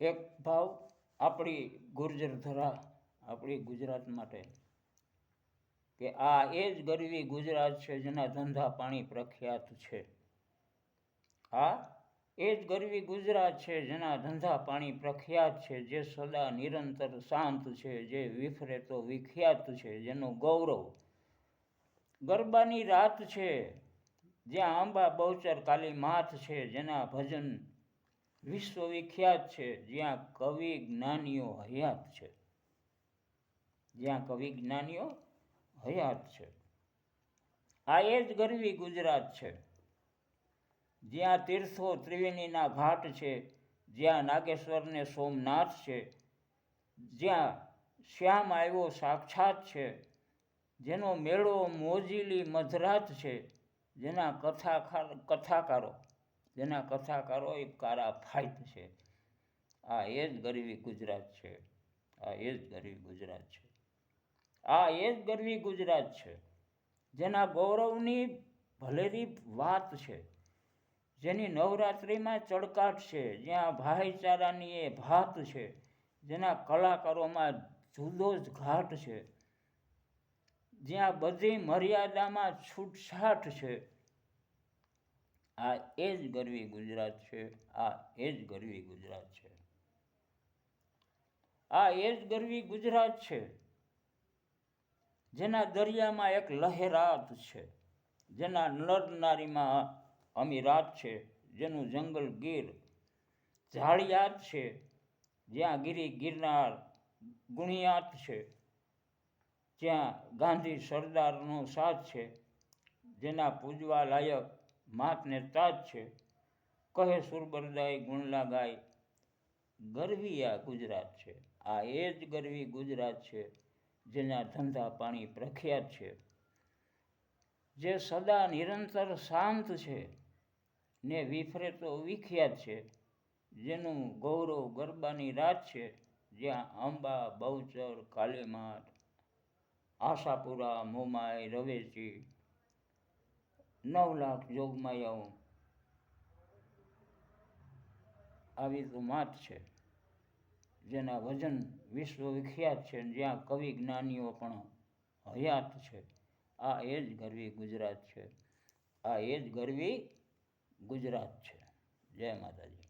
એક ભાવ આપણી ગુર્જર ધરા, આપણી ગુજરાત માટે, કે આ એ જ ગરવી ગુજરાત છે જેના ધંધા પાણી પ્રખ્યાત છે. આ એ જ ગરવી ગુજરાત છે જેના ધંધા પાણી પ્રખ્યાત છે, જે સદા નિરંતર શાંત છે, જે વિફરે તો વિખ્યાત છે, જેનું ગૌરવ ગરબાની રાત છે, જ્યાં અંબા બહુચર કાલી માત છે, જેના ભજન વિશ્વવિખ્યાત છે, જ્યાં કવિ જ્ઞાનીઓ હયાત છે, જ્યાં કવિ જ્ઞાનીઓ હયાત છે. આ એ જ ગરવી ગુજરાત છે જ્યાં તીર્થો ત્રિવેણીના ઘાટ છે, જ્યાં નાગેશ્વર ને સોમનાથ છે, જ્યાં શ્યામ આવ્યો સાક્ષાત છે, જેનો મેળો મોજીલી મધરાત છે, જેના કથાકારો એ કારા ફાઈટ છે. આ એ જ ગરવી ગુજરાત છે. આ એ જ ગરવી ગુજરાત છે. આ એ જ ગરવી ગુજરાત છે જેના ગૌરવની ભલેરી વાત છે, જેની નવરાત્રિમાં ચળકાટ છે, જ્યાં ભાઈચારાની એ ભાત છે, જેના કલાકારોમાં જુદો જ ઘાટ છે, જ્યાં બધી મર્યાદામાં છૂટછાટ છે. આ એ જ ગરવી ગુજરાત છે. આ એ જ ગરવી ગુજરાત છે. આ એ જ ગરવી ગુજરાત છે જેના દરિયામાં એક લહેરાત છે, જેના નર નારીમાં અમીરાત છે, જેનું જંગલ ગીર ઝાડિયાત છે, જ્યાં ગિરનાર ગુણિયાત છે, જ્યાં ગાંધી સરદારનો સાથ છે, જેના પૂજવા લાયક માતને તાજ છે. કહે સુરબરદાઈ ગુણલા ગાય, ગરવી આ ગુજરાત છે. આ એ જ ગરવી ગુજરાત છે જેના ધંધા પાણી પ્રખ્યાત છે, જે સદા નિરંતર શાંત છે ને વિફરે તો વિખ્યાત છે, જેનું ગૌરવ ગરબાની રાત છે, જ્યાં અંબા બહુચર કાલીમાટ આશાપુરા મોમાઈ રવેચી 9 લાખ જોગમાયાઓ આવી તો માત છે, જેના ભજન વિશ્વવિખ્યાત છે, જ્યાં કવિ જ્ઞાનીઓ પણ હયાત છે. આ એ જ ગરવી ગુજરાત છે. આ એ જ ગરવી ગુજરાત છે. જય માતાજી.